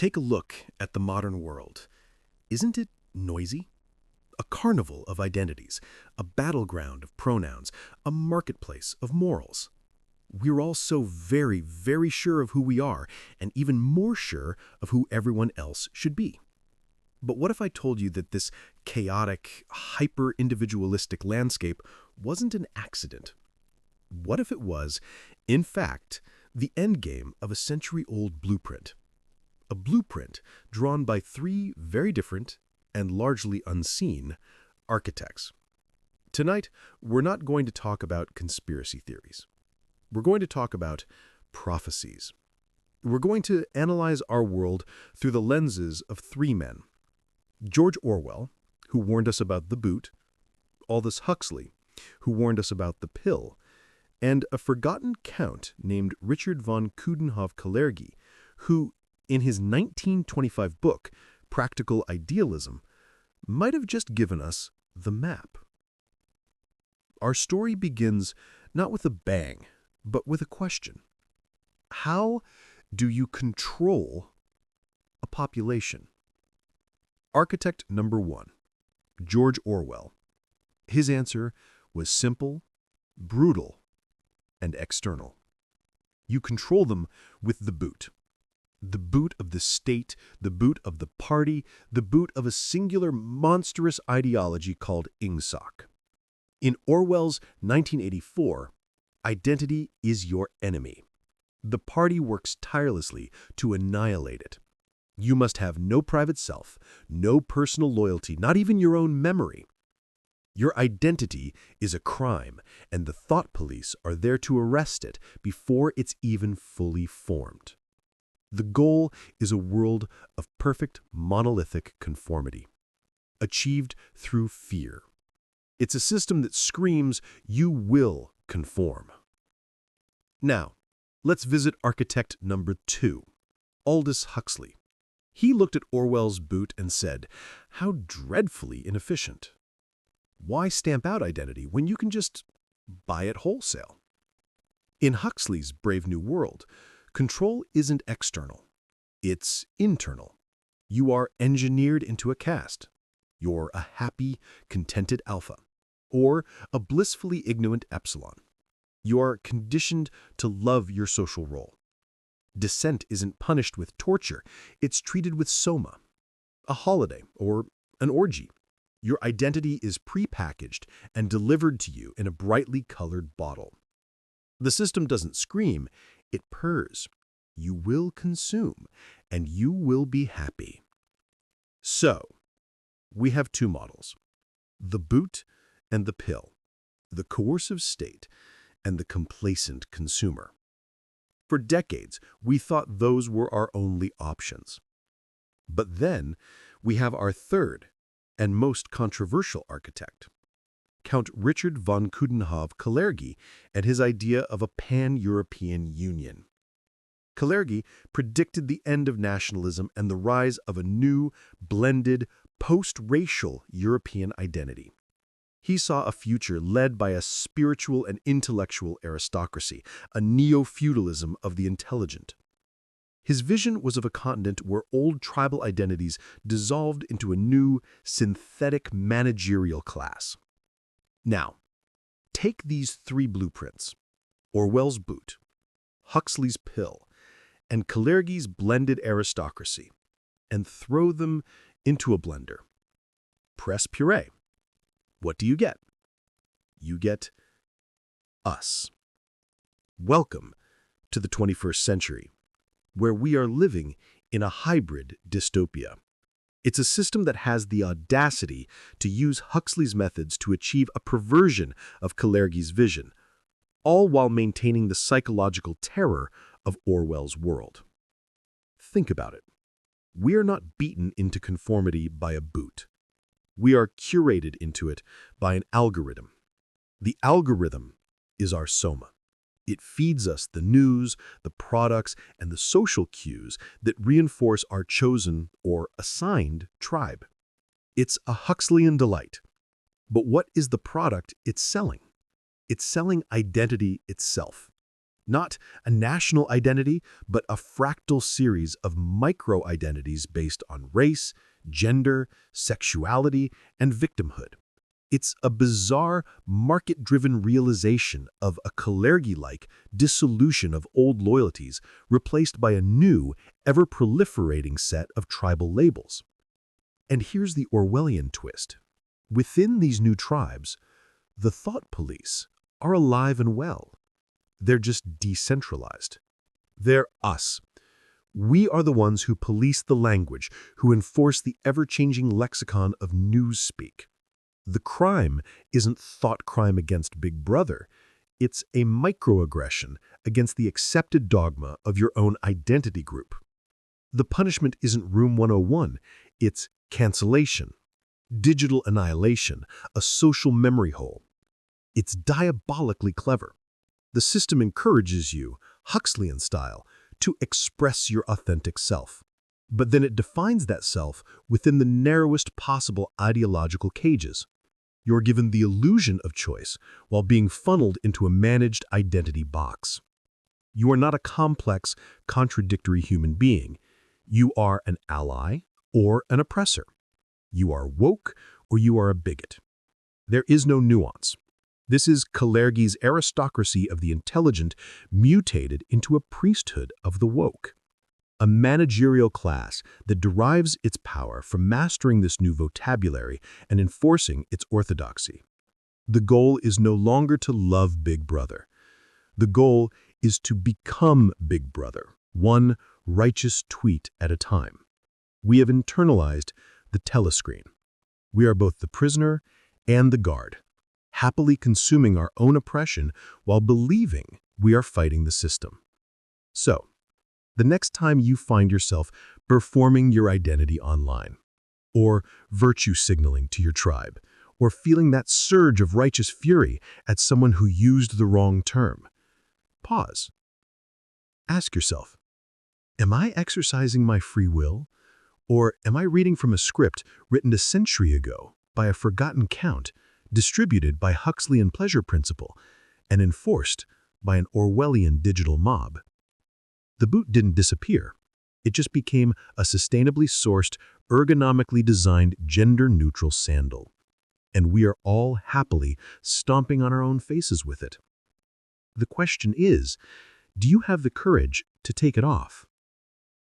Take a look at the modern world. Isn't it noisy? A carnival of identities, a battleground of pronouns, a marketplace of morals. We're all so very, very sure of who we are, and even more sure of who everyone else should be. But what if I told you that this chaotic, hyper-individualistic landscape wasn't an accident? What if it was, in fact, the endgame of a century-old blueprint? A blueprint drawn by three very different and largely unseen architects. Tonight, we're not going to talk about conspiracy theories. We're going to talk about prophecies. We're going to analyze our world through the lenses of three men. George Orwell, who warned us about the boot, Aldous Huxley, who warned us about the pill, and a forgotten count named Richard von Coudenhove-Kalergi, who, in his 1925 book, Practical Idealism, might have just given us the map. Our story begins not with a bang, but with a question. How do you control a population? Architect number one, George Orwell. His answer was simple, brutal, and external. You control them with the boot. The boot of the state, the boot of the party, the boot of a singular monstrous ideology called ingsoc. In Orwell's 1984, identity is your enemy. The party works tirelessly to annihilate it. You must have no private self, no personal loyalty, not even your own memory. Your identity is a crime, and the thought police are there to arrest it before it's even fully formed. The goal is a world of perfect monolithic conformity, achieved through fear. It's a system that screams, you will conform. Now, let's visit architect number two, Aldous Huxley. He looked at Orwell's boot and said, how dreadfully inefficient. Why stamp out identity when you can just buy it wholesale? In Huxley's Brave New World, control isn't external, it's internal. You are engineered into a caste. You're a happy, contented alpha, or a blissfully ignorant epsilon. You are conditioned to love your social role. Dissent isn't punished with torture, it's treated with soma, a holiday or an orgy. Your identity is prepackaged and delivered to you in a brightly colored bottle. The system doesn't scream, it purrs. You will consume, and you will be happy. So, we have two models, the boot and the pill, the coercive state and the complacent consumer. For decades, we thought those were our only options. But then, we have our third and most controversial architect, Count Richard von Coudenhove-Kalergi and his idea of a pan-European union. Kalergi predicted the end of nationalism and the rise of a new, blended, post-racial European identity. He saw a future led by a spiritual and intellectual aristocracy, a neo-feudalism of the intelligent. His vision was of a continent where old tribal identities dissolved into a new, synthetic managerial class. Now, take these three blueprints, Orwell's boot, Huxley's pill, and Kalergi's blended aristocracy, and throw them into a blender. Press puree. What do you get? You get us. Welcome to the 21st century, where we are living in a hybrid dystopia. It's a system that has the audacity to use Huxley's methods to achieve a perversion of Kalergi's vision, all while maintaining the psychological terror of Orwell's world. Think about it. We are not beaten into conformity by a boot. We are curated into it by an algorithm. The algorithm is our soma. It feeds us the news, the products, and the social cues that reinforce our chosen or assigned tribe. It's a Huxleyan delight. But what is the product it's selling? It's selling identity itself. Not a national identity, but a fractal series of micro-identities based on race, gender, sexuality, and victimhood. It's a bizarre, market-driven realization of a Kalergi-like dissolution of old loyalties replaced by a new, ever-proliferating set of tribal labels. And here's the Orwellian twist. Within these new tribes, the thought police are alive and well. They're just decentralized. They're us. We are the ones who police the language, who enforce the ever-changing lexicon of newspeak. The crime isn't thought crime against Big Brother. It's a microaggression against the accepted dogma of your own identity group. The punishment isn't Room 101. It's cancellation, digital annihilation, a social memory hole. It's diabolically clever. The system encourages you, Huxleyan style, to express your authentic self. But then it defines that self within the narrowest possible ideological cages. You're given the illusion of choice while being funneled into a managed identity box. You are not a complex, contradictory human being. You are an ally or an oppressor. You are woke or you are a bigot. There is no nuance. This is Kalergi's aristocracy of the intelligent mutated into a priesthood of the woke. A managerial class that derives its power from mastering this new vocabulary and enforcing its orthodoxy. The goal is no longer to love Big Brother. The goal is to become Big Brother, one righteous tweet at a time. We have internalized the telescreen. We are both the prisoner and the guard, happily consuming our own oppression while believing we are fighting the system. So, the next time you find yourself performing your identity online, or virtue signaling to your tribe, or feeling that surge of righteous fury at someone who used the wrong term, pause. Ask yourself, am I exercising my free will, or am I reading from a script written a century ago by a forgotten count, distributed by Huxleyan pleasure principle, and enforced by an Orwellian digital mob? The boot didn't disappear. It just became a sustainably sourced, ergonomically designed, gender-neutral sandal. And we are all happily stomping on our own faces with it. The question is, do you have the courage to take it off?